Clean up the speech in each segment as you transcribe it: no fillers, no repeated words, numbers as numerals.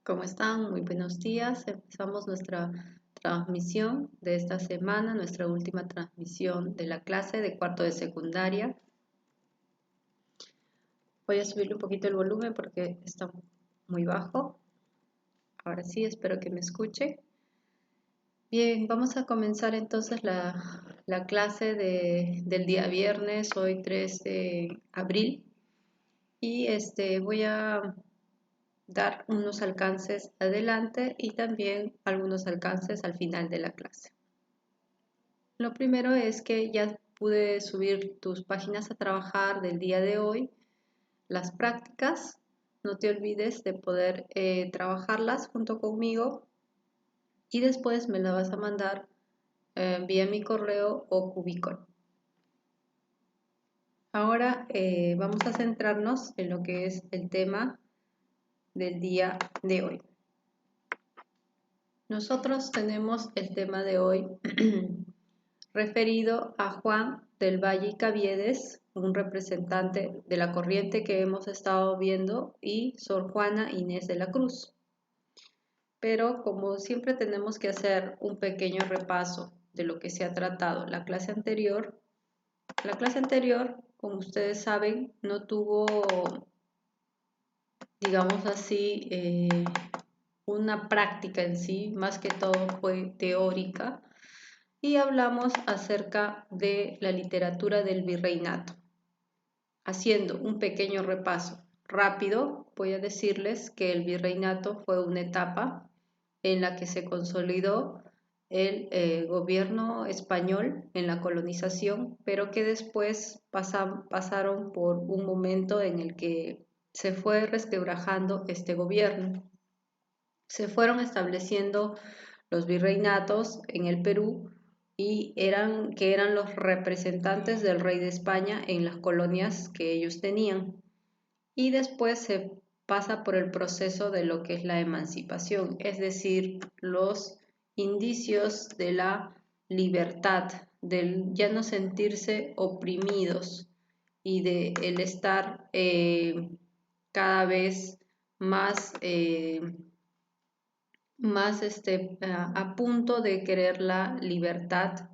¿Cómo están? Muy buenos días. Empezamos nuestra transmisión de esta semana, nuestra última transmisión de la clase de cuarto de secundaria. Voy a subirle un poquito el volumen porque está muy bajo. Ahora sí, espero que me escuche. Bien, vamos a comenzar entonces la clase del día viernes, hoy 3 de abril. Y voy a dar unos alcances adelante y también algunos alcances al final de la clase. Lo primero es que ya pude subir tus páginas a trabajar del día de hoy, las prácticas. No te olvides de poder trabajarlas junto conmigo y después me las vas a mandar vía mi correo o Cubicon. Ahora vamos a centrarnos en lo que es el tema del día de hoy. Nosotros tenemos el tema de hoy referido a Juan del Valle y Caviedes, un representante de la corriente que hemos estado viendo, y Sor Juana Inés de la Cruz. Pero como siempre tenemos que hacer un pequeño repaso de lo que se ha tratado la clase anterior, como ustedes saben, no tuvo, digamos así, una práctica en sí, más que todo fue teórica, y hablamos acerca de la literatura del virreinato. Haciendo un pequeño repaso rápido, voy a decirles que el virreinato fue una etapa en la que se consolidó el gobierno español en la colonización, pero que después pasaron por un momento en el que se fue resquebrajando este gobierno. Se fueron estableciendo los virreinatos en el Perú y eran los representantes del rey de España en las colonias que ellos tenían. Y después se pasa por el proceso de lo que es la emancipación, es decir, los indicios de la libertad, del ya no sentirse oprimidos y de el estar cada vez más a punto de querer la libertad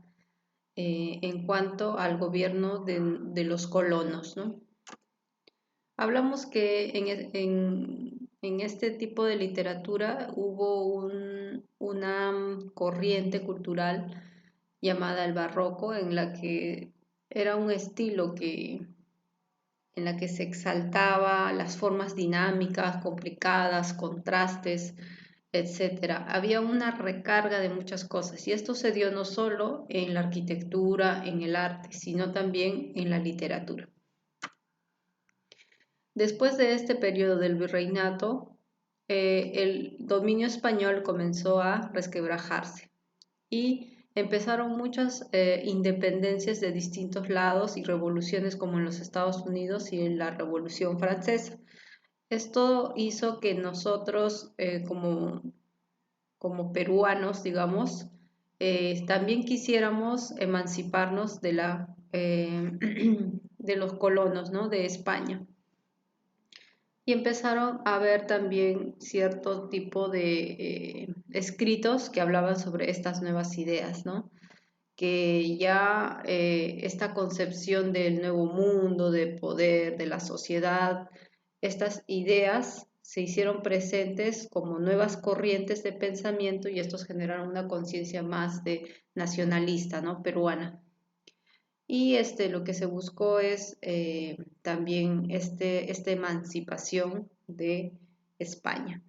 en cuanto al gobierno de los colonos, ¿no? Hablamos que en este tipo de literatura hubo una corriente cultural llamada el barroco, en la que era un estilo en la que se exaltaba las formas dinámicas, complicadas, contrastes, etcétera. Había una recarga de muchas cosas y esto se dio no solo en la arquitectura, en el arte, sino también en la literatura. Después de este periodo del virreinato, el dominio español comenzó a resquebrajarse y empezaron muchas independencias de distintos lados y revoluciones como en los Estados Unidos y en la Revolución Francesa. Esto hizo que nosotros como peruanos, digamos, también quisiéramos emanciparnos de los colonos, ¿no?, de España. Y empezaron a haber también cierto tipo de escritos que hablaban sobre estas nuevas ideas, ¿no? Que ya esta concepción del nuevo mundo, de poder, de la sociedad, estas ideas se hicieron presentes como nuevas corrientes de pensamiento y estos generaron una conciencia más de nacionalista, ¿no?, peruana. Y lo que se buscó es también esta emancipación de España.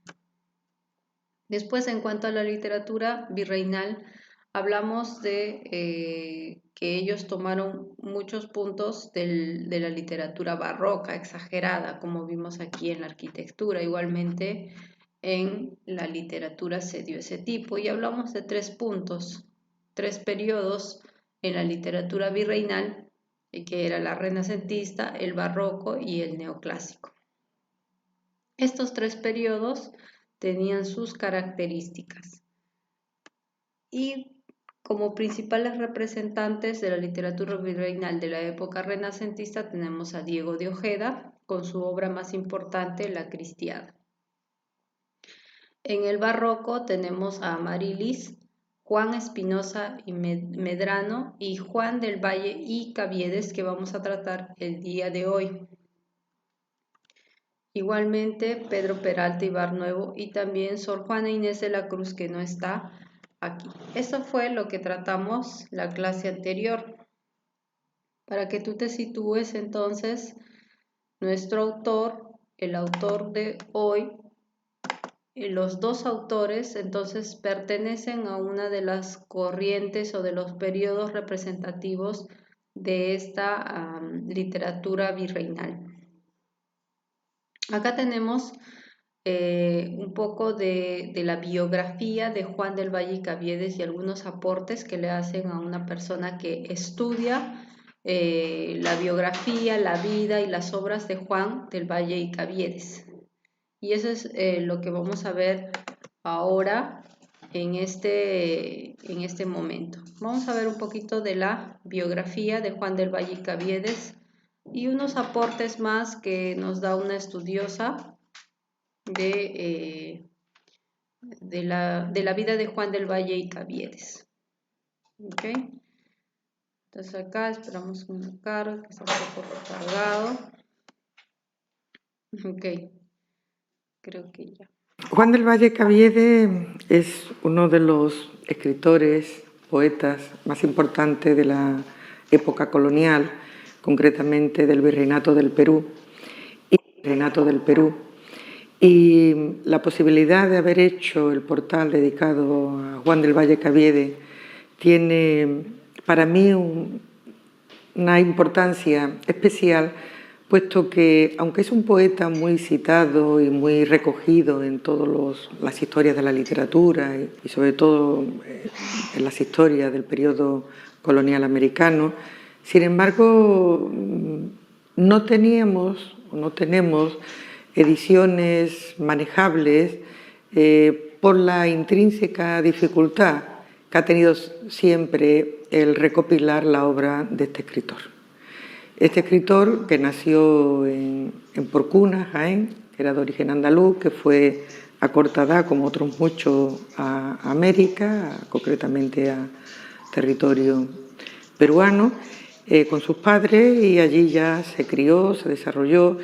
Después, en cuanto a la literatura virreinal, hablamos de que ellos tomaron muchos puntos de la literatura barroca, exagerada, como vimos aquí en la arquitectura. Igualmente, en la literatura se dio ese tipo. Y hablamos de 3 puntos, 3 periodos en la literatura virreinal, que era la renacentista, el barroco y el neoclásico. Estos 3 periodos tenían sus características. Y como principales representantes de la literatura virreinal de la época renacentista tenemos a Diego de Ojeda, con su obra más importante, La Cristiada. En el barroco tenemos a Amarilis, Juan Espinosa y Medrano y Juan del Valle y Caviedes, que vamos a tratar el día de hoy. Igualmente Pedro Peralta y Barnuevo y también Sor Juana Inés de la Cruz, que no está aquí. Eso fue lo que tratamos la clase anterior. Para que tú te sitúes entonces, nuestro autor, el autor de hoy, los dos autores entonces pertenecen a una de las corrientes o de los periodos representativos de esta literatura virreinal. Acá tenemos un poco de la biografía de Juan del Valle y Caviedes y algunos aportes que le hacen a una persona que estudia la biografía, la vida y las obras de Juan del Valle y Caviedes. Y eso es lo que vamos a ver ahora en este momento. Vamos a ver un poquito de la biografía de Juan del Valle y Caviedes y unos aportes más que nos da una estudiosa de la vida de Juan del Valle y Caviedes. ¿Okay? Entonces acá esperamos un cargo que está un poco recargado. Ok, creo que ya. Juan del Valle Caviedes es uno de los escritores, poetas más importantes de la época colonial, concretamente del Virreinato del Perú. Y la posibilidad de haber hecho el portal dedicado a Juan del Valle Caviedes tiene para mí una importancia especial, puesto que, aunque es un poeta muy citado y muy recogido en todas las historias de la literatura y sobre todo en las historias del periodo colonial americano, sin embargo no tenemos ediciones manejables por la intrínseca dificultad que ha tenido siempre el recopilar la obra de este escritor. Este escritor, que nació en Porcuna, Jaén, que era de origen andaluz, que fue a corta edad, como otros muchos, a América, concretamente a territorio peruano, con sus padres, y allí ya se crió, se desarrolló,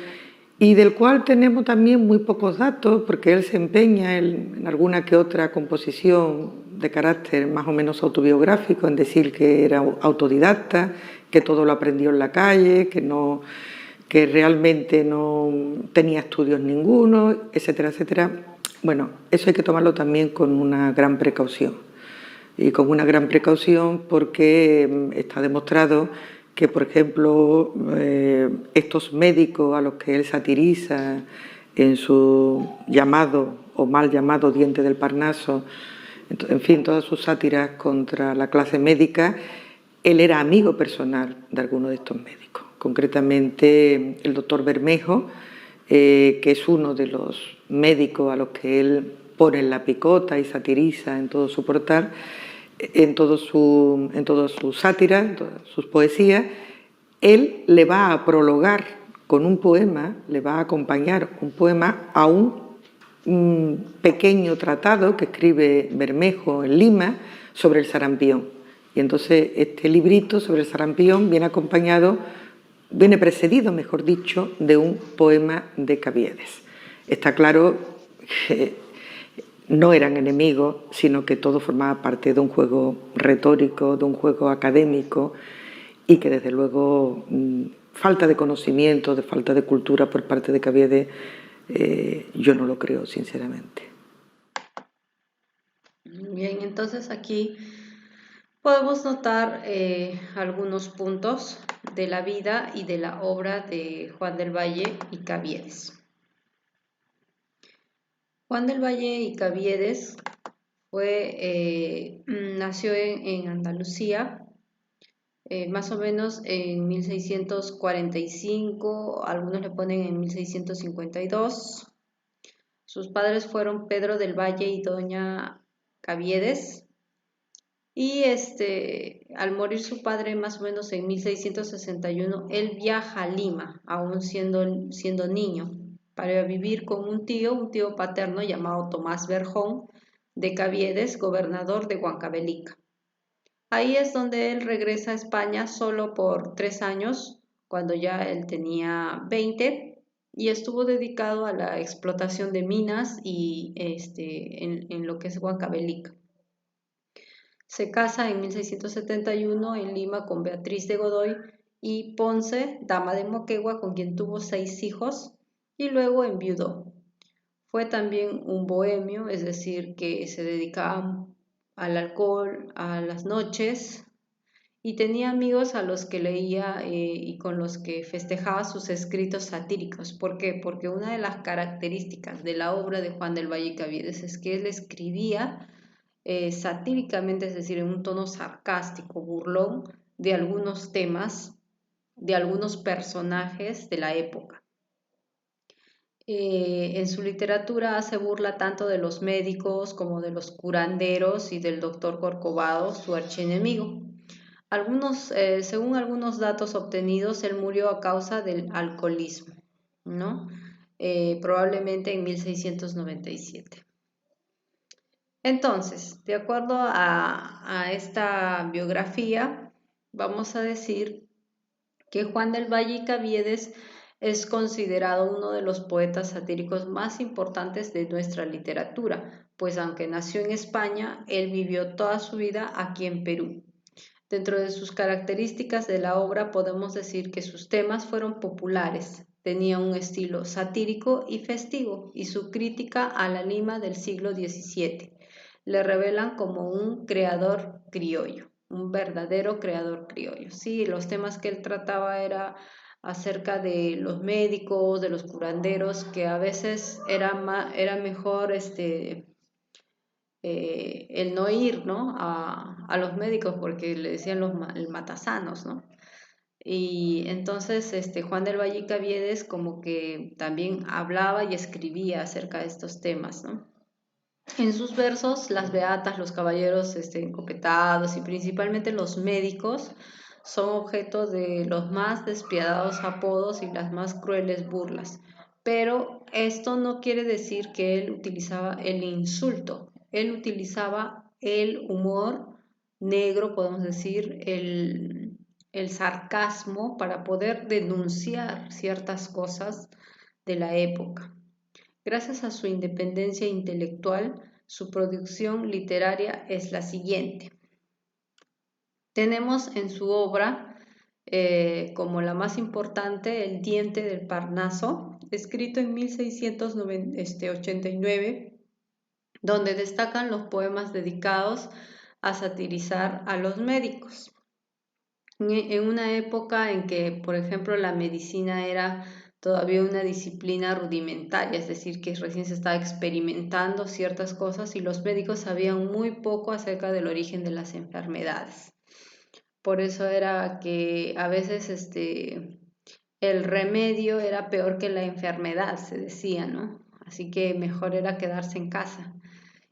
y del cual tenemos también muy pocos datos, porque él se empeña en alguna que otra composición de carácter más o menos autobiográfico, en decir que era autodidacta, que todo lo aprendió en la calle, que realmente no tenía estudios ninguno, etcétera, etcétera. Bueno, eso hay que tomarlo también con una gran precaución. Y con una gran precaución porque está demostrado que, por ejemplo, estos médicos a los que él satiriza en su llamado o mal llamado Diente del Parnaso, en fin, todas sus sátiras contra la clase médica, él era amigo personal de algunos de estos médicos. Concretamente, el doctor Bermejo, que es uno de los médicos a los que él pone en la picota y satiriza en todo su portal, en todas sus sátiras, en todas sus poesías, él le va a prologar con un poema, le va a acompañar un poema a un pequeño tratado que escribe Bermejo en Lima sobre el sarampión. Y entonces este librito sobre el sarampión viene precedido, mejor dicho, de un poema de Caviedes. Está claro que no eran enemigos, sino que todo formaba parte de un juego retórico, de un juego académico, y que desde luego falta de conocimiento, de falta de cultura por parte de Caviedes, yo no lo creo, sinceramente. Bien, entonces aquí podemos notar algunos puntos de la vida y de la obra de Juan del Valle y Caviedes. Juan del Valle y Caviedes nació en Andalucía, más o menos en 1645, algunos le ponen en 1652. Sus padres fueron Pedro del Valle y Doña Caviedes. Y al morir su padre más o menos en 1661, él viaja a Lima, aún siendo niño, para vivir con un tío paterno llamado Tomás Berjón de Caviedes, gobernador de Huancavelica. Ahí es donde él regresa a España solo por 3 años, cuando ya él tenía 20, y estuvo dedicado a la explotación de minas y en lo que es Huancavelica. Se casa en 1671 en Lima con Beatriz de Godoy y Ponce, dama de Moquegua, con quien tuvo 6 hijos, y luego enviudó. Fue también un bohemio, es decir, que se dedicaba al alcohol, a las noches, y tenía amigos a los que leía y con los que festejaba sus escritos satíricos. ¿Por qué? Porque una de las características de la obra de Juan del Valle Caviedes es que él escribía satíricamente, es decir, en un tono sarcástico, burlón, de algunos temas, de algunos personajes de la época. En su literatura hace burla tanto de los médicos como de los curanderos y del doctor Corcovado, su archienemigo. Según algunos datos obtenidos, él murió a causa del alcoholismo, ¿no? Probablemente en 1697. Entonces, de acuerdo a esta biografía, vamos a decir que Juan del Valle y Caviedes es considerado uno de los poetas satíricos más importantes de nuestra literatura, pues aunque nació en España, él vivió toda su vida aquí en Perú. Dentro de sus características de la obra podemos decir que sus temas fueron populares, tenía un estilo satírico y festivo, y su crítica a la Lima del siglo XVII le revelan como un creador criollo, un verdadero creador criollo. Sí, los temas que él trataba era acerca de los médicos, de los curanderos, que a veces era mejor el no ir, ¿no? a los médicos porque le decían el matasanos, ¿no? Y entonces Juan del Valle Caviedes como que también hablaba y escribía acerca de estos temas, ¿no? En sus versos, las beatas, los caballeros encopetados y principalmente los médicos son objeto de los más despiadados apodos y las más crueles burlas. Pero esto no quiere decir que él utilizaba el insulto, él utilizaba el humor negro, podemos decir, el sarcasmo para poder denunciar ciertas cosas de la época. Gracias a su independencia intelectual, su producción literaria es la siguiente. Tenemos en su obra, como la más importante, El diente del Parnaso, escrito en 1689, donde destacan los poemas dedicados a satirizar a los médicos. En una época en que, por ejemplo, la medicina era todavía una disciplina rudimentaria, es decir, que recién se estaba experimentando ciertas cosas y los médicos sabían muy poco acerca del origen de las enfermedades. Por eso era que a veces el remedio era peor que la enfermedad, se decía, ¿no? Así que mejor era quedarse en casa.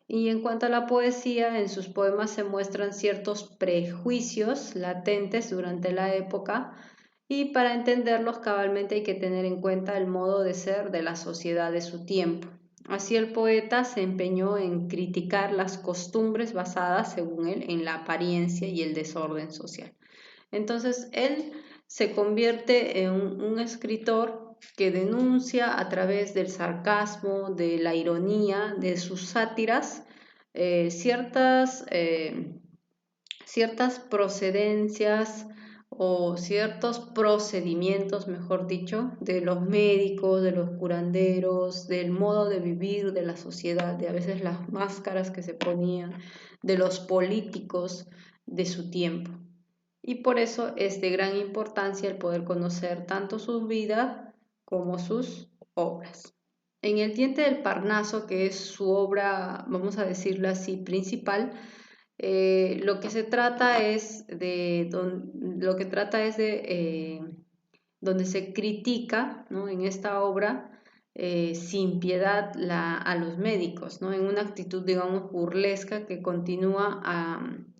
Y en cuanto a la poesía, en sus poemas se muestran ciertos prejuicios latentes durante la época y para entenderlos cabalmente hay que tener en cuenta el modo de ser de la sociedad de su tiempo. Así el poeta se empeñó en criticar las costumbres basadas, según él, en la apariencia y el desorden social. Entonces él se convierte en un escritor que denuncia a través del sarcasmo, de la ironía, de sus sátiras, ciertas procedencias o ciertos procedimientos, mejor dicho, de los médicos, de los curanderos, del modo de vivir de la sociedad, de a veces las máscaras que se ponían, de los políticos de su tiempo. Y por eso es de gran importancia el poder conocer tanto su vida como sus obras. En El diente del Parnaso, que es su obra, vamos a decirlo así, principal, lo que trata es de donde se critica, ¿no? En esta obra sin piedad a los médicos, ¿no? En una actitud, digamos, burlesca que continúa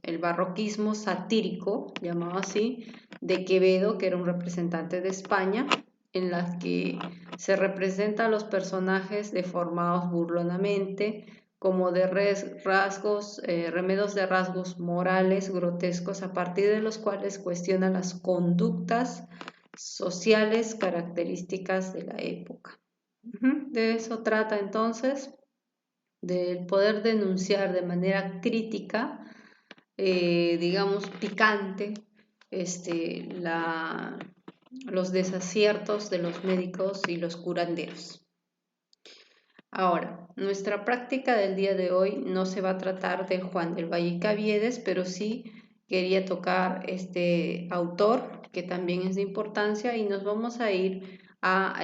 el barroquismo satírico, llamado así, de Quevedo, que era un representante de España, en las que se representa a los personajes deformados burlonamente, como de remedos de rasgos morales grotescos, a partir de los cuales cuestiona las conductas sociales características de la época. De eso trata entonces, del poder denunciar de manera crítica, digamos picante, los desaciertos de los médicos y los curanderos. Ahora, nuestra práctica del día de hoy no se va a tratar de Juan del Valle y Caviedes, pero sí quería tocar este autor que también es de importancia, y nos vamos a ir a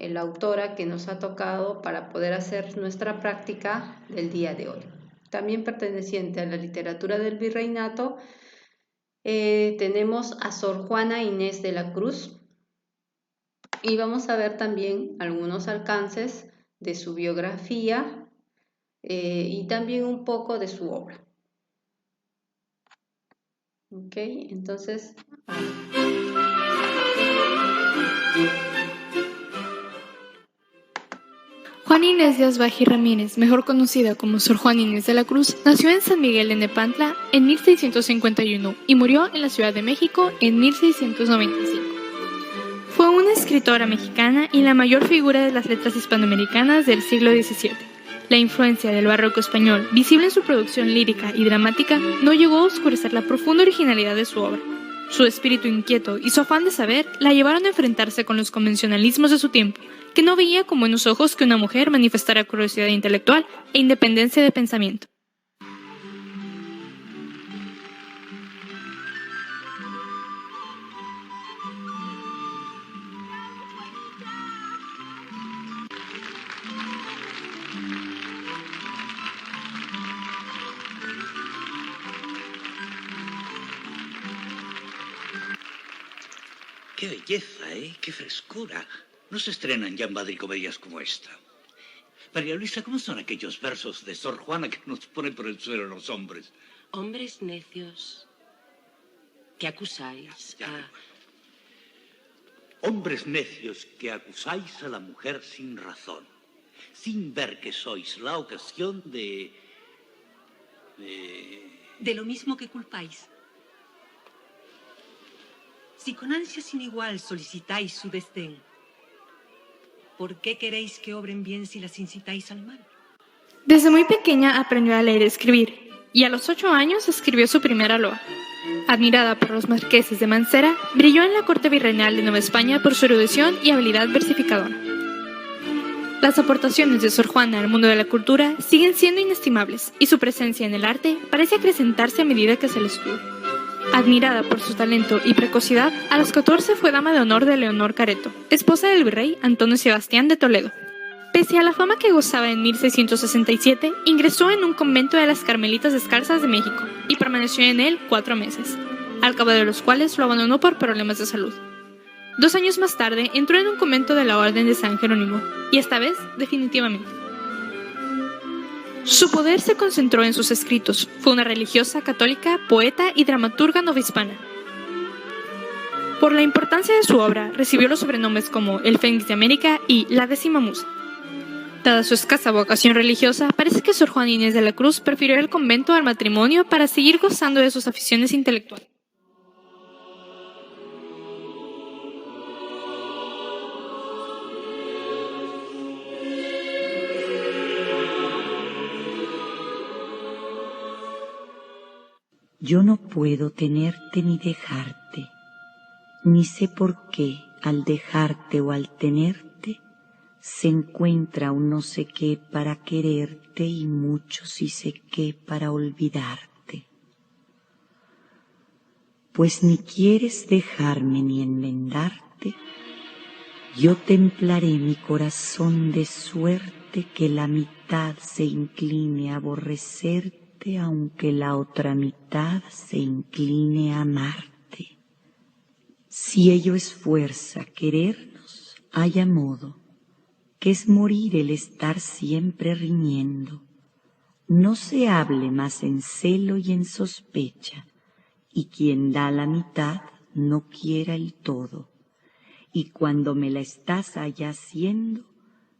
la autora que nos ha tocado para poder hacer nuestra práctica del día de hoy. También perteneciente a la literatura del virreinato, tenemos a Sor Juana Inés de la Cruz, y vamos a ver también algunos alcances de su biografía y también un poco de su obra. Ok, entonces... Juana Inés de Asbaji Ramírez, mejor conocida como Sor Juana Inés de la Cruz, nació en San Miguel de Nepantla en 1651 y murió en la Ciudad de México en 1695. Fue una escritora mexicana y la mayor figura de las letras hispanoamericanas del siglo XVII. La influencia del barroco español, visible en su producción lírica y dramática, no llegó a oscurecer la profunda originalidad de su obra. Su espíritu inquieto y su afán de saber la llevaron a enfrentarse con los convencionalismos de su tiempo, que no veía con buenos ojos que una mujer manifestara curiosidad intelectual e independencia de pensamiento. ¡Qué belleza, eh! ¡Qué frescura! No se estrenan ya en Madrid comedias como esta. María Luisa, ¿cómo son aquellos versos de Sor Juana que nos ponen por el suelo los hombres? Hombres necios, que acusáis a... Hombres necios que acusáis a la mujer sin razón, sin ver que sois la ocasión de lo mismo que culpáis. Si con ansia sin igual solicitáis su desdén, ¿por qué queréis que obren bien si las incitáis al mal? Desde muy pequeña aprendió a leer y escribir, y a los 8 años escribió su primera loa. Admirada por los marqueses de Mancera, brilló en la corte virreinal de Nueva España por su erudición y habilidad versificadora. Las aportaciones de Sor Juana al mundo de la cultura siguen siendo inestimables, y su presencia en el arte parece acrecentarse a medida que se le estudia. Admirada por su talento y precocidad, a los 14 fue dama de honor de Leonor Careto, esposa del virrey Antonio Sebastián de Toledo. Pese a la fama que gozaba en 1667, ingresó en un convento de las Carmelitas Descalzas de México y permaneció en él 4 meses, al cabo de los cuales lo abandonó por problemas de salud. 2 años más tarde entró en un convento de la Orden de San Jerónimo, y esta vez definitivamente. Su poder se concentró en sus escritos. Fue una religiosa católica, poeta y dramaturga novohispana. Por la importancia de su obra, recibió los sobrenombres como el Fénix de América y la 10ª Musa. Dada su escasa vocación religiosa, parece que Sor Juana Inés de la Cruz prefirió el convento al matrimonio para seguir gozando de sus aficiones intelectuales. Yo no puedo tenerte ni dejarte, ni sé por qué al dejarte o al tenerte se encuentra un no sé qué para quererte y mucho sí sé qué para olvidarte. Pues ni quieres dejarme ni enmendarte, yo templaré mi corazón de suerte que la mitad se incline a aborrecerte, aunque la otra mitad se incline a amarte. Si ello es fuerza, querernos, haya modo, que es morir el estar siempre riñendo. No se hable más en celo y en sospecha, y quien da la mitad no quiera el todo, y cuando me la estás allá haciendo,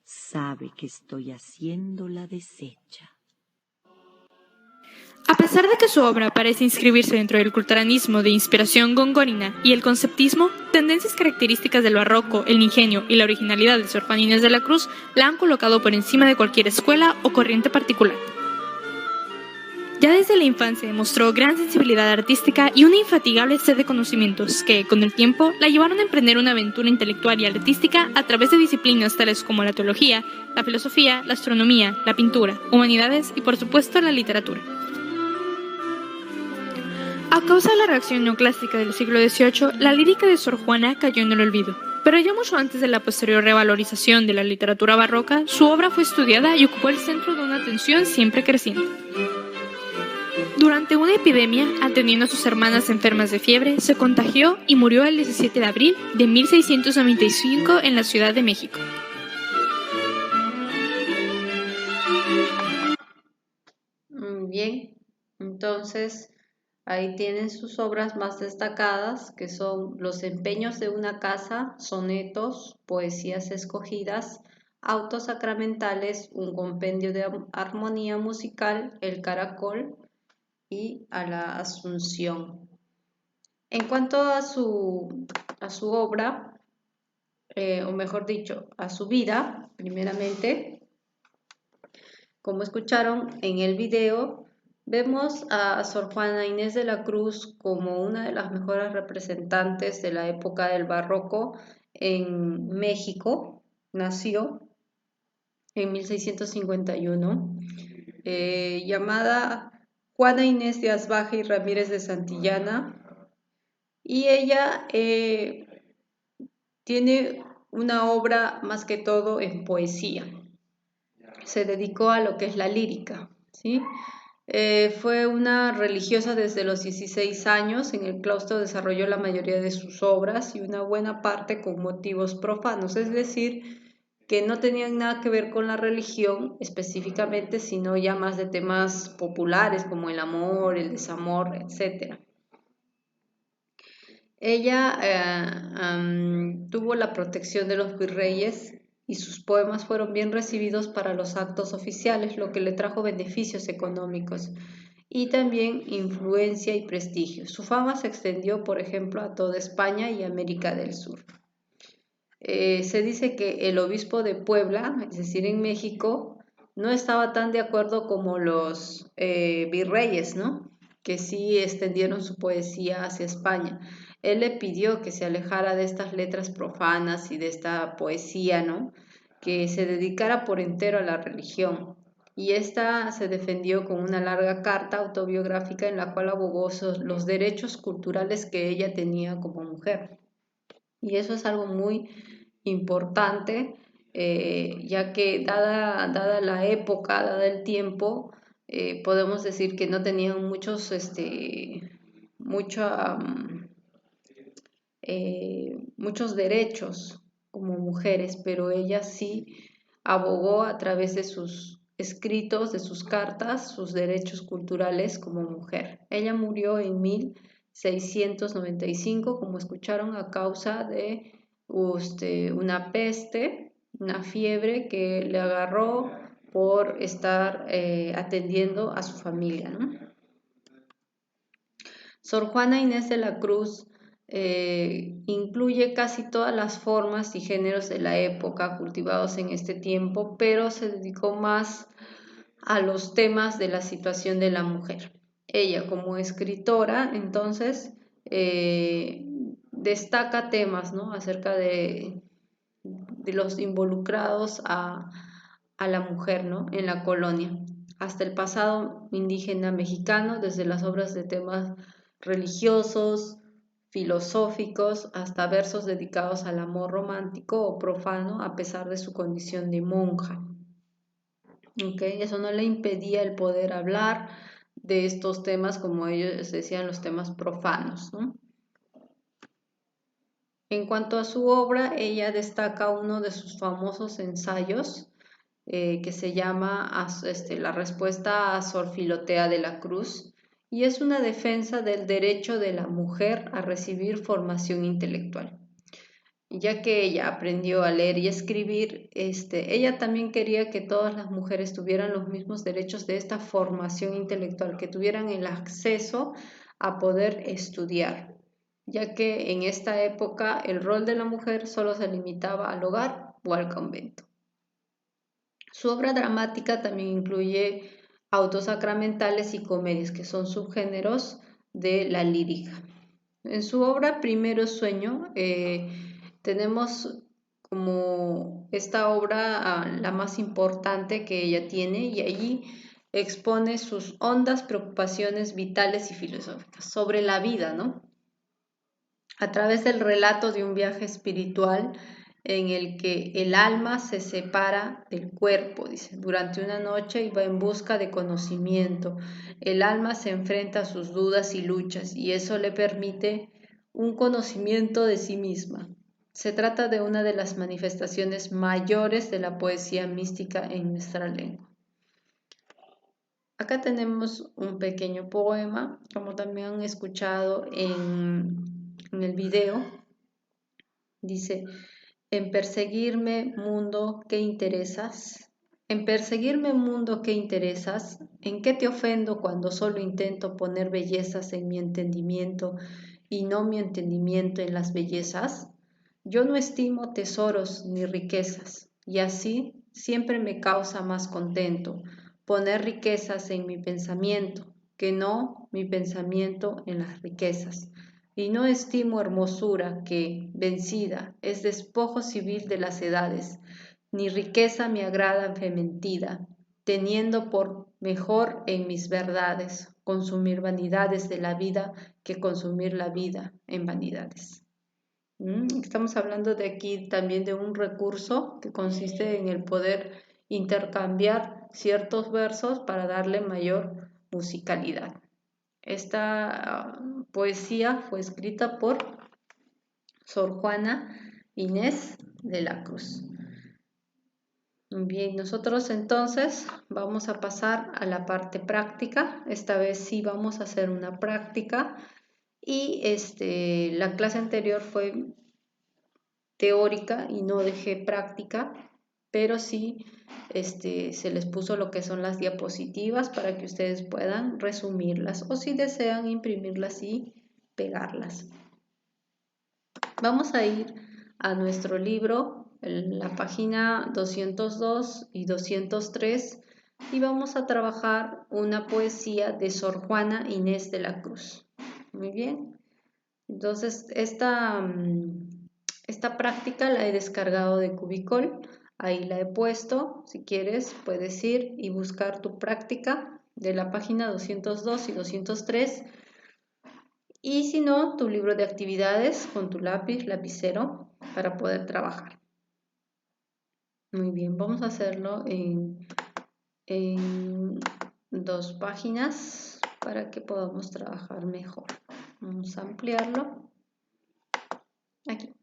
sabe que estoy haciendo la deshecha. A pesar de que su obra parece inscribirse dentro del culteranismo de inspiración gongorina y el conceptismo, tendencias características del barroco, el ingenio y la originalidad de Sor Juana Inés de la Cruz la han colocado por encima de cualquier escuela o corriente particular. Ya desde la infancia demostró gran sensibilidad artística y una infatigable sed de conocimientos que, con el tiempo, la llevaron a emprender una aventura intelectual y artística a través de disciplinas tales como la teología, la filosofía, la astronomía, la pintura, humanidades y, por supuesto, la literatura. A causa de la reacción neoclásica del siglo XVIII, la lírica de Sor Juana cayó en el olvido. Pero ya mucho antes de la posterior revalorización de la literatura barroca, su obra fue estudiada y ocupó el centro de una atención siempre creciente. Durante una epidemia, atendiendo a sus hermanas enfermas de fiebre, se contagió y murió el 17 de abril de 1695 en la Ciudad de México. Bien, entonces ahí tienen sus obras más destacadas, que son Los empeños de una casa, sonetos, poesías escogidas, autos sacramentales, un compendio de armonía musical, El caracol y A la Asunción. En cuanto a su obra, o mejor dicho, a su vida, primeramente, como escucharon en el video, vemos a Sor Juana Inés de la Cruz como una de las mejores representantes de la época del barroco en México. Nació en 1651, llamada Juana Inés de Asbaje y Ramírez de Santillana, y ella tiene una obra más que todo en poesía. Se dedicó a lo que es la lírica, ¿sí? Fue una religiosa desde los 16 años. En el claustro desarrolló la mayoría de sus obras y una buena parte con motivos profanos, es decir, que no tenían nada que ver con la religión específicamente, sino ya más de temas populares como el amor, el desamor, etc. Ella tuvo la protección de los virreyes y sus poemas fueron bien recibidos para los actos oficiales, lo que le trajo beneficios económicos y también influencia y prestigio. Su fama se extendió, por ejemplo, a toda España y América del Sur. Se dice que el obispo de Puebla, es decir, en México, no estaba tan de acuerdo como los virreyes, ¿no? Que sí extendieron su poesía hacia España. Él le pidió que se alejara de estas letras profanas y de esta poesía, ¿no? Que se dedicara por entero a la religión. Y esta se defendió con una larga carta autobiográfica en la cual abogó los derechos culturales que ella tenía como mujer. Y eso es algo muy importante, ya que dada la época, dada el tiempo, podemos decir que no tenían muchos derechos como mujeres, pero ella sí abogó a través de sus escritos, de sus cartas, sus derechos culturales como mujer. Ella murió en 1695, como escucharon, a causa de una peste, una fiebre que le agarró por estar atendiendo a su familia, ¿no? Sor Juana Inés de la Cruz incluye casi todas las formas y géneros de la época cultivados en este tiempo, pero se dedicó más a los temas de la situación de la mujer. Ella, como escritora, entonces, destaca temas, ¿no?, acerca de los involucrados a la mujer, ¿no?, en la colonia, hasta el pasado indígena mexicano, desde las obras de temas religiosos, filosóficos, hasta versos dedicados al amor romántico o profano, a pesar de su condición de monja. ¿Okay? Eso no le impedía el poder hablar de estos temas, como ellos decían, los temas profanos, ¿no? En cuanto a su obra, ella destaca uno de sus famosos ensayos, que se llama La respuesta a Sor Filotea de la Cruz, y es una defensa del derecho de la mujer a recibir formación intelectual. ya que ella aprendió a leer y escribir, ella también quería que todas las mujeres tuvieran los mismos derechos de esta formación intelectual, que tuvieran el acceso a poder estudiar, ya que en esta época el rol de la mujer solo se limitaba al hogar o al convento. Su obra dramática también incluye autos sacramentales y comedias, que son subgéneros de la lírica. En su obra Primero Sueño tenemos como esta obra la más importante que ella tiene, y allí expone sus hondas preocupaciones vitales y filosóficas sobre la vida, ¿no? A través del relato de un viaje espiritual en el que el alma se separa del cuerpo, dice, durante una noche y va en busca de conocimiento. El alma se enfrenta a sus dudas y luchas, y eso le permite un conocimiento de sí misma. Se trata de una de las manifestaciones mayores de la poesía mística en nuestra lengua. Acá tenemos un pequeño poema, como también han escuchado en el video. Dice: en perseguirme, mundo, ¿qué interesas? En perseguirme, mundo, ¿qué interesas? ¿En qué te ofendo cuando solo intento poner bellezas en mi entendimiento y no mi entendimiento en las bellezas? Yo no estimo tesoros ni riquezas, y así siempre me causa más contento poner riquezas en mi pensamiento que no mi pensamiento en las riquezas. Y no estimo hermosura que, vencida, es despojo civil de las edades, ni riqueza me agrada fementida, teniendo por mejor en mis verdades consumir vanidades de la vida que consumir la vida en vanidades. Estamos hablando de aquí también de un recurso que consiste en el poder intercambiar ciertos versos para darle mayor musicalidad. Esta poesía fue escrita por Sor Juana Inés de la Cruz. Bien, nosotros entonces vamos a pasar a la parte práctica. Esta vez sí vamos a hacer una práctica, y la clase anterior fue teórica y no dejé práctica, pero sí se les puso lo que son las diapositivas para que ustedes puedan resumirlas, o si desean imprimirlas y pegarlas. Vamos a ir a nuestro libro, en la página 202 y 203, y vamos a trabajar una poesía de Sor Juana Inés de la Cruz. Muy bien. Entonces, esta práctica la he descargado de Cubicol. Ahí la he puesto. Si quieres, puedes ir y buscar tu práctica de la página 202 y 203. Y si no, tu libro de actividades con tu lápiz, lapicero, para poder trabajar. Muy bien, vamos a hacerlo en 2 páginas para que podamos trabajar mejor. Vamos a ampliarlo. Aquí. Un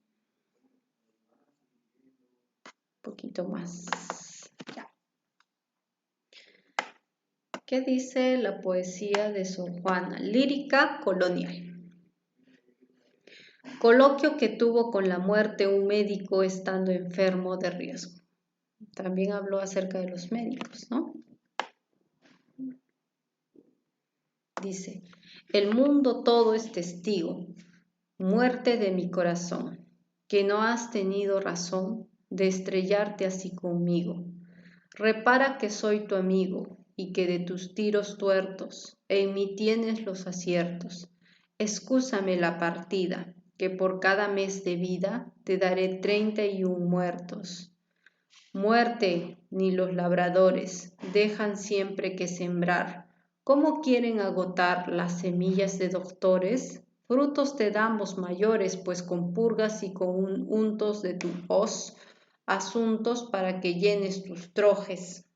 poquito más. Ya. ¿Qué dice la poesía de Sor Juana? Lírica colonial. Coloquio que tuvo con la muerte un médico estando enfermo de riesgo. También habló acerca de los médicos, ¿no? Dice: el mundo todo es testigo, muerte de mi corazón, que no has tenido razón de estrellarte así conmigo. Repara que soy tu amigo y que de tus tiros tuertos en mí tienes los aciertos. Excúsame la partida, que por cada mes de vida te daré 31 muertos. Muerte, ni los labradores dejan siempre que sembrar. ¿Cómo quieren agotar las semillas de doctores? Frutos te damos mayores, pues con purgas y con untos de tu hoz, asuntos para que llenes tus trojes.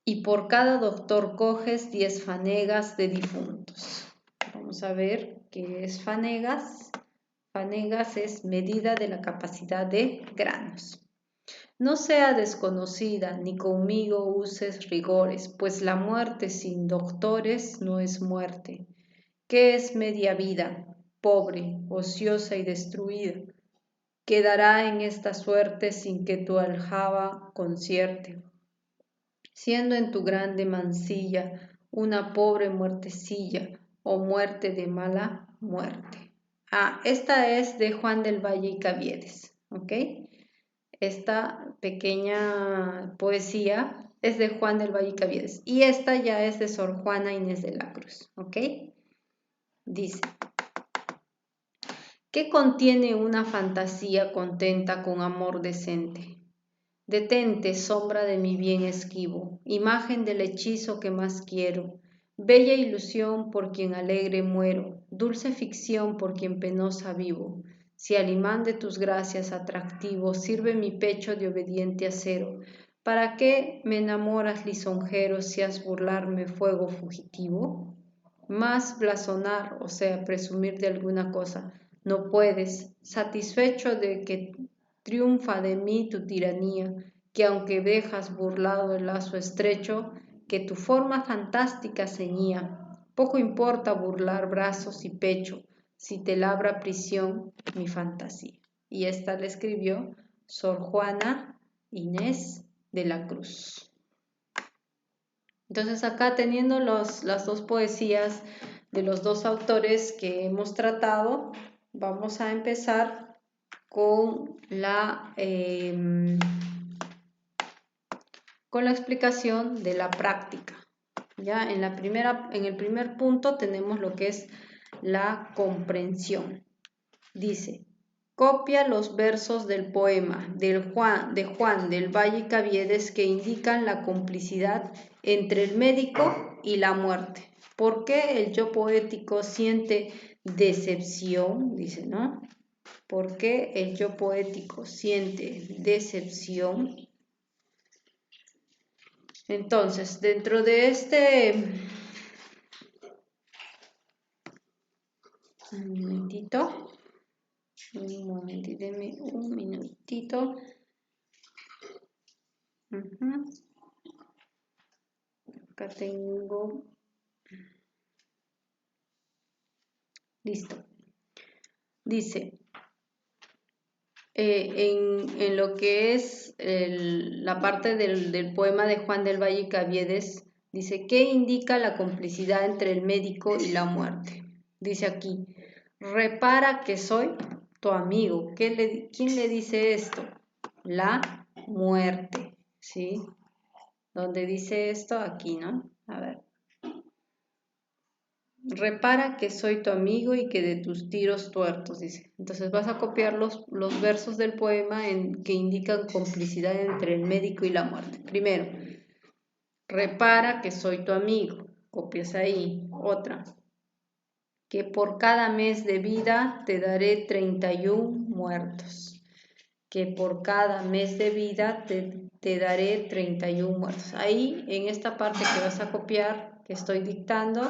Y por cada doctor coges 10 fanegas de difuntos. Vamos a ver qué es fanegas. Fanegas es medida de la capacidad de granos. No sea desconocida, ni conmigo uses rigores, pues la muerte sin doctores no es muerte. ¿Qué es media vida? pobre, ociosa y destruida, quedará en esta suerte sin que tu aljaba concierte, siendo en tu grande mansilla una pobre muertecilla o muerte de mala muerte. Esta es de Juan del Valle y Caviedes, ¿ok? Esta pequeña poesía es de Juan del Valle y Caviedes y esta ya es de Sor Juana Inés de la Cruz, ¿ok? Dice: ¿qué contiene una fantasía contenta con amor decente? Detente, sombra de mi bien esquivo, imagen del hechizo que más quiero, bella ilusión por quien alegre muero, dulce ficción por quien penosa vivo. Si al imán de tus gracias atractivo sirve mi pecho de obediente acero, ¿para qué me enamoras lisonjero si has burlarme fuego fugitivo? Más blasonar, o sea, presumir de alguna cosa, no puedes, satisfecho de que triunfa de mí tu tiranía, que aunque dejas burlado el lazo estrecho, que tu forma fantástica ceñía, poco importa burlar brazos y pecho, si te labra prisión mi fantasía. Y esta la escribió Sor Juana Inés de la Cruz. Entonces acá teniendo las dos poesías de los dos autores que hemos tratado, vamos a empezar con la explicación de la práctica. Ya en el primer punto tenemos lo que es la comprensión. Dice: copia los versos del poema de Juan del Valle y Caviedes que indican la complicidad entre el médico y la muerte. ¿Por qué el yo poético siente decepción? Dice, ¿no? ¿Por qué el yo poético siente decepción? Entonces, dentro de un momentito, denme un minutito. Acá tengo. Listo. Dice, en lo que es la parte del poema de Juan del Valle y Caviedes, dice, ¿qué indica la complicidad entre el médico y la muerte? Dice aquí, repara que soy tu amigo. ¿Quién le dice esto? La muerte, ¿sí? ¿Dónde dice esto? Aquí, ¿no? A ver. Repara que soy tu amigo y que de tus tiros tuertos, dice. Entonces vas a copiar los versos del poema que indican complicidad entre el médico y la muerte. Primero, repara que soy tu amigo. Copias ahí. Otra, que por cada mes de vida te daré 31 muertos. Que por cada mes de vida te daré 31 muertos. Ahí, en esta parte que vas a copiar, que estoy dictando,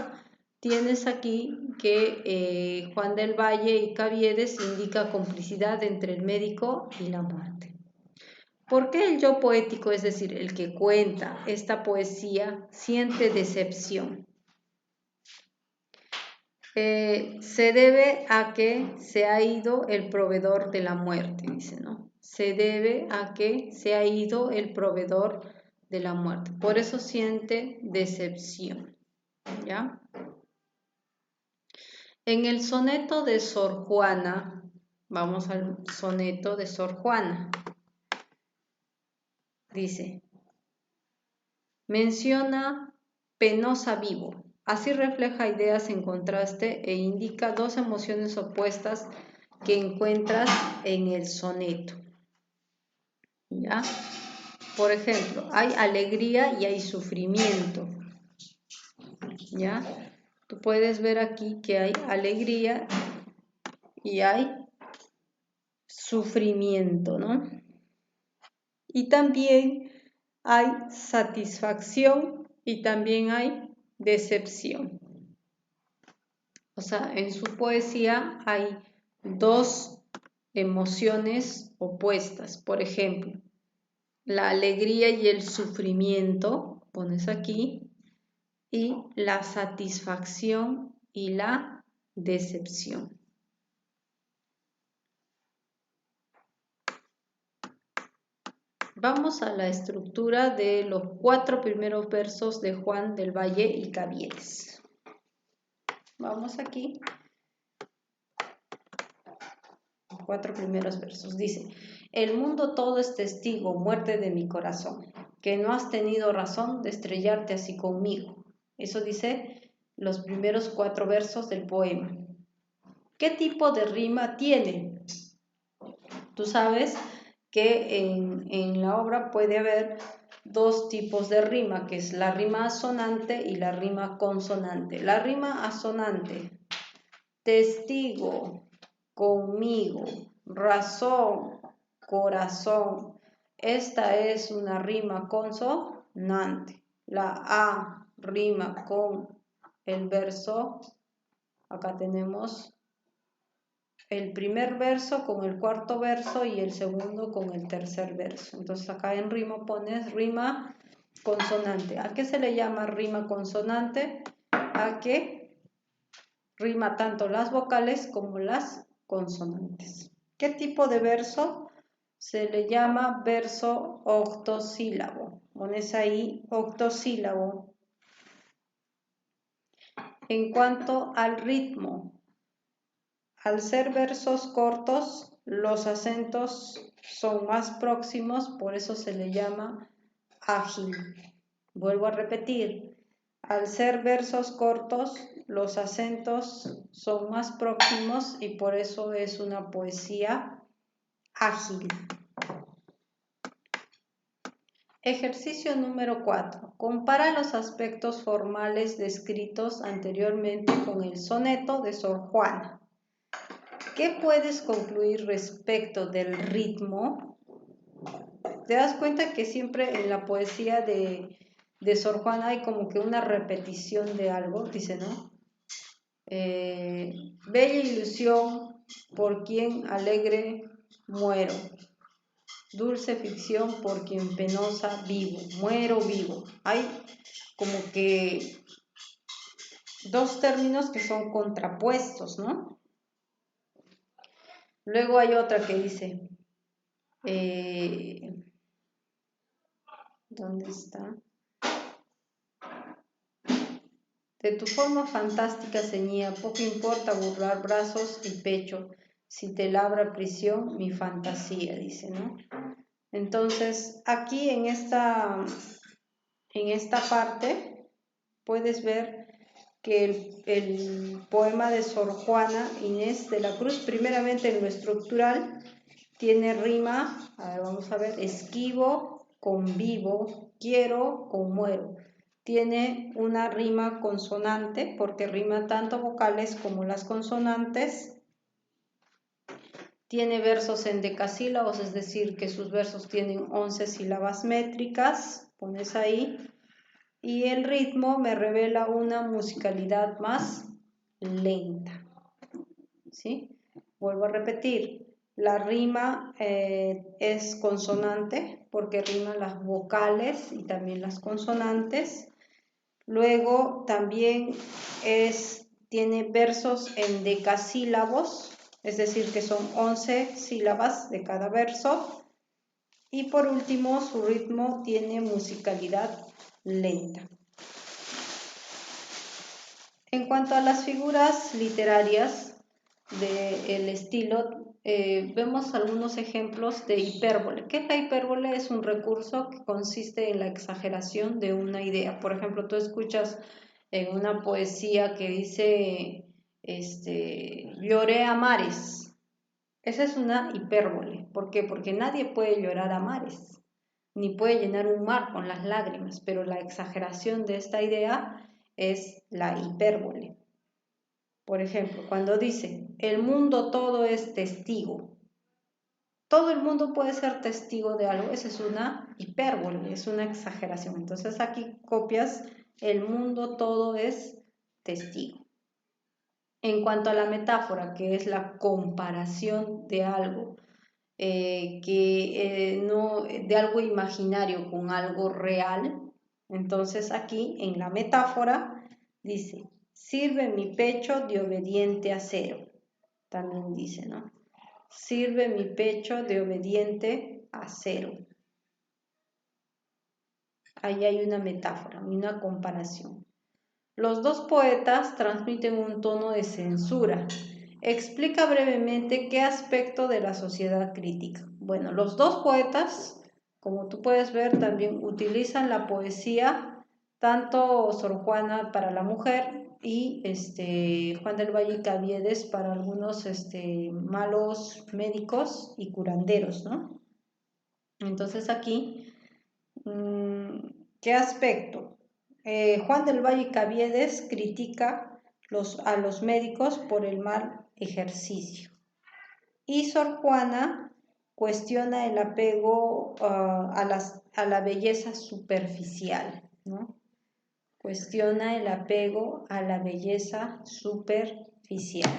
tienes aquí que Juan del Valle y Caviedes indica complicidad entre el médico y la muerte. ¿Por qué el yo poético, es decir, el que cuenta esta poesía, siente decepción? Se debe a que se ha ido el proveedor de la muerte, dice, ¿no? Se debe a que se ha ido el proveedor de la muerte. Por eso siente decepción, ¿ya? En el soneto de Sor Juana, vamos al soneto de Sor Juana. Dice, menciona penosa vivo. Así refleja ideas en contraste e indica dos emociones opuestas que encuentras en el soneto. ¿Ya? Por ejemplo, hay alegría y hay sufrimiento. ¿Ya? Tú puedes ver aquí que hay alegría y hay sufrimiento, ¿no? Y también hay satisfacción y también hay decepción. O sea, en su poesía hay dos emociones opuestas. Por ejemplo, la alegría y el sufrimiento, pones aquí, y la satisfacción y la decepción. Vamos a la estructura de los 4 primeros versos de Juan del Valle y Caviedes. Vamos aquí. Los 4 primeros versos. Dice: el mundo todo es testigo, muerte de mi corazón, que no has tenido razón de estrellarte así conmigo. Eso dice los primeros 4 versos del poema. ¿Qué tipo de rima tiene? Tú sabes que en la obra puede haber 2 tipos de rima, que es la rima asonante y la rima consonante. La rima asonante: testigo, conmigo, razón, corazón. Esta es una rima consonante. La A rima con el verso. Acá tenemos el primer verso con el cuarto verso y el segundo con el tercer verso. Entonces acá en rima pones rima consonante. ¿A qué se le llama rima consonante? A que rima tanto las vocales como las consonantes. ¿Qué tipo de verso? Se le llama verso octosílabo. Pones ahí octosílabo. En cuanto al ritmo, al ser versos cortos, los acentos son más próximos, por eso se le llama ágil. Vuelvo a repetir, al ser versos cortos, los acentos son más próximos y por eso es una poesía ágil. Ejercicio número 4. Compara los aspectos formales descritos anteriormente con el soneto de Sor Juana. ¿Qué puedes concluir respecto del ritmo? Te das cuenta que siempre en la poesía de Sor Juana hay como que una repetición de algo, dice, ¿no? Bella ilusión, por quien alegre muero. Dulce ficción, por quien penosa vivo. Muero vivo. Hay como que 2 términos que son contrapuestos, ¿no? Luego hay otra que dice, ¿dónde está? De tu forma fantástica ceñía, poco importa burlar brazos y pecho, si te labra prisión mi fantasía, dice, ¿no? Entonces, aquí en esta parte puedes ver que el poema de Sor Juana Inés de la Cruz, primeramente en lo estructural, tiene rima, a ver, vamos a ver, esquivo con vivo, quiero con muero. Tiene una rima consonante porque rima tanto vocales como las consonantes. Tiene versos en decasílabos, es decir, que sus versos tienen 11 sílabas métricas, pones ahí. Y el ritmo me revela una musicalidad más lenta. ¿Sí? Vuelvo a repetir, la rima es consonante porque riman las vocales y también las consonantes. Luego también tiene versos en decasílabos, es decir, que son 11 sílabas de cada verso. Y por último, su ritmo tiene musicalidad lenta. En cuanto a las figuras literarias del estilo, vemos algunos ejemplos de hipérbole. ¿Qué es la hipérbole? Es un recurso que consiste en la exageración de una idea. Por ejemplo, tú escuchas en una poesía que dice, lloré a mares. Esa es una hipérbole. ¿Por qué? Porque nadie puede llorar a mares, ni puede llenar un mar con las lágrimas, pero la exageración de esta idea es la hipérbole. Por ejemplo, cuando dice, el mundo todo es testigo. Todo el mundo puede ser testigo de algo, esa es una hipérbole, es una exageración. Entonces aquí copias, el mundo todo es testigo. En cuanto a la metáfora, que es la comparación de algo, de algo imaginario con algo real, entonces aquí en la metáfora dice, sirve mi pecho de obediente acero, también dice, ¿no? Sirve mi pecho de obediente acero. Ahí hay una metáfora, una comparación. Los dos poetas transmiten un tono de censura. Explica brevemente qué aspecto de la sociedad crítica. Bueno, los dos poetas, como tú puedes ver, también utilizan la poesía, tanto Sor Juana para la mujer y Juan del Valle y Caviedes para algunos malos médicos y curanderos, ¿no? Entonces aquí, ¿qué aspecto? Juan del Valle y Caviedes critica a los médicos por el mal ejercicio. Y Sor Juana cuestiona el apego a la belleza superficial, ¿no? Cuestiona el apego a la belleza superficial.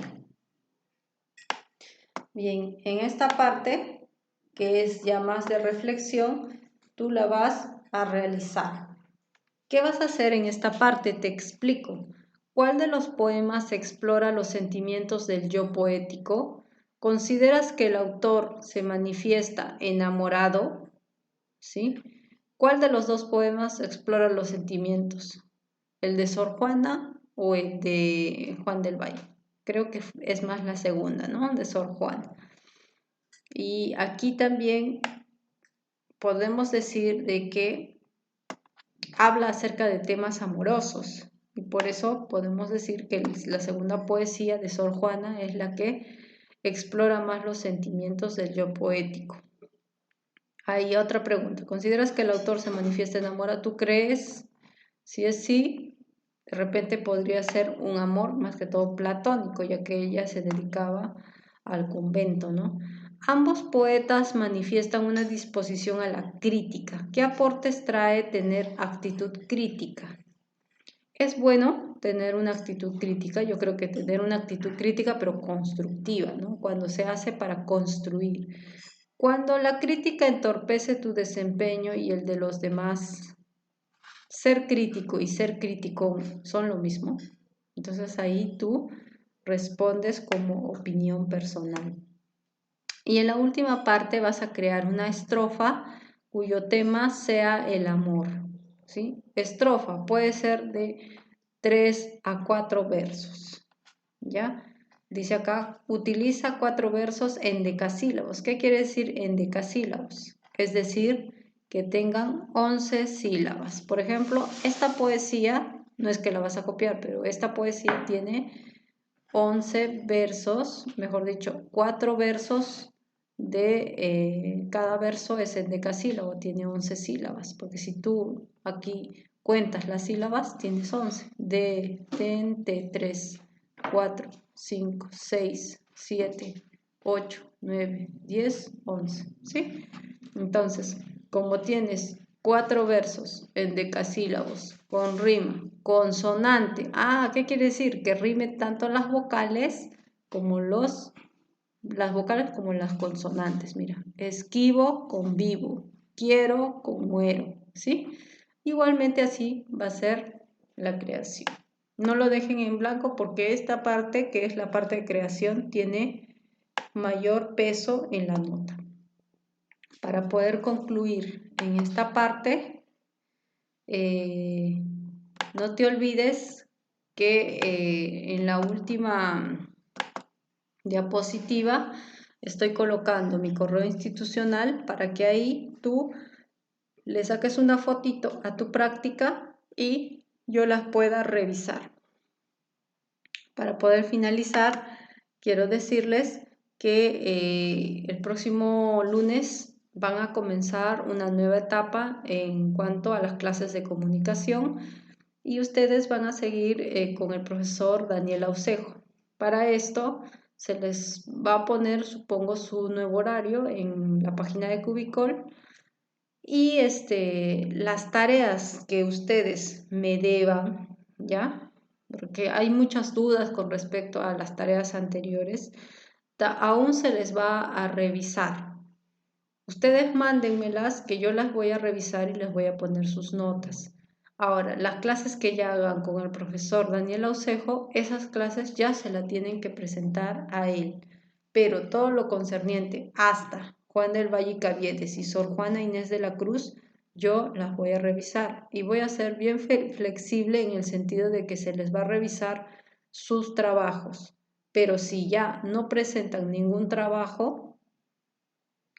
Bien, en esta parte, que es ya más de reflexión, tú la vas a realizar. ¿Qué vas a hacer en esta parte? Te explico. ¿Cuál de los poemas explora los sentimientos del yo poético? ¿Consideras que el autor se manifiesta enamorado? ¿Sí? ¿Cuál de los dos poemas explora los sentimientos? ¿El de Sor Juana o el de Juan del Valle? Creo que es más la segunda, ¿no? De Sor Juana. Y aquí también podemos decir de que habla acerca de temas amorosos y por eso podemos decir que la segunda poesía de Sor Juana es la que explora más los sentimientos del yo poético. Hay otra pregunta. ¿Consideras que el autor se manifiesta enamorado? ¿Tú crees? Si es sí, de repente podría ser un amor más que todo platónico, ya que ella se dedicaba al convento, ¿no? Ambos poetas manifiestan una disposición a la crítica. ¿Qué aportes trae tener actitud crítica? Es bueno tener una actitud crítica, yo creo que tener una actitud crítica pero constructiva, ¿no? Cuando se hace para construir. Cuando la crítica entorpece tu desempeño y el de los demás, ser crítico y ser crítico son lo mismo. Entonces ahí tú respondes como opinión personal. Y en la última parte vas a crear una estrofa cuyo tema sea el amor, ¿sí? Estrofa puede ser de 3 a 4 versos, ¿ya? Dice acá, utiliza 4 versos en decasílabos. ¿Qué quiere decir en decasílabos? Es decir, que tengan 11 sílabas. Por ejemplo, esta poesía, no es que la vas a copiar, pero esta poesía tiene 11 versos, mejor dicho, 4 versos de cada verso es en decasílabo, tiene 11 sílabas, porque si tú aquí cuentas las sílabas, tienes 11. De, ten, te, 3, 4, 5, 6, 7, 8, 9, 10, 11, ¿sí? Entonces, como tienes 4 versos en decasílabos, con rima, consonante. ¿Qué quiere decir? Que rime tanto las vocales como las vocales como las consonantes. Mira, esquivo con vivo, quiero con muero, ¿sí? Igualmente así va a ser la creación. No lo dejen en blanco porque esta parte, que es la parte de creación, tiene mayor peso en la nota. Para poder concluir en esta parte, no te olvides que en la última diapositiva estoy colocando mi correo institucional para que ahí tú le saques una fotito a tu práctica y yo las pueda revisar. Para poder finalizar, quiero decirles que el próximo lunes van a comenzar una nueva etapa en cuanto a las clases de comunicación y ustedes van a seguir con el profesor Daniel Aucejo. Para esto se les va a poner, supongo, su nuevo horario en la página de Cubicol y las tareas que ustedes me deban, ¿ya? Porque hay muchas dudas con respecto a las tareas anteriores, aún se les va a revisar. Ustedes mándenmelas que yo las voy a revisar y les voy a poner sus notas. Ahora, las clases que ya hagan con el profesor Daniel Aucejo, esas clases ya se las tienen que presentar a él. Pero todo lo concerniente hasta Juan del Valle y Caviedes y Sor Juana Inés de la Cruz yo las voy a revisar y voy a ser bien flexible en el sentido de que se les va a revisar sus trabajos. Pero si ya no presentan ningún trabajo,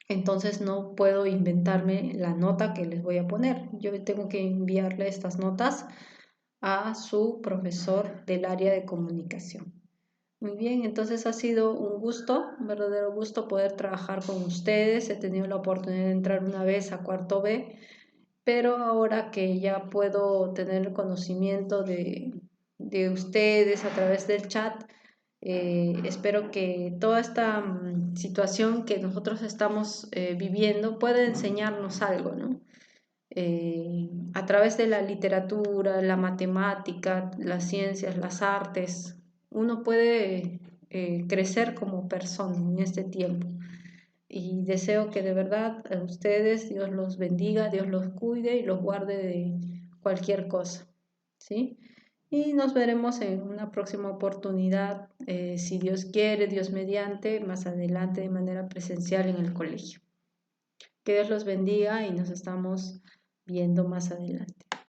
entonces no puedo inventarme la nota que les voy a poner. Yo tengo que enviarle estas notas a su profesor del área de comunicación. Muy bien, entonces ha sido un gusto, un verdadero gusto poder trabajar con ustedes. He tenido la oportunidad de entrar una vez a cuarto B, pero ahora que ya puedo tener el conocimiento de ustedes a través del chat, espero que toda esta situación que nosotros estamos viviendo pueda enseñarnos algo, ¿no? A través de la literatura, la matemática, las ciencias, las artes, uno puede crecer como persona en este tiempo. Y deseo que de verdad a ustedes Dios los bendiga, Dios los cuide y los guarde de cualquier cosa, ¿sí? Y nos veremos en una próxima oportunidad, si Dios quiere, Dios mediante, más adelante de manera presencial en el colegio. Que Dios los bendiga y nos estamos viendo más adelante.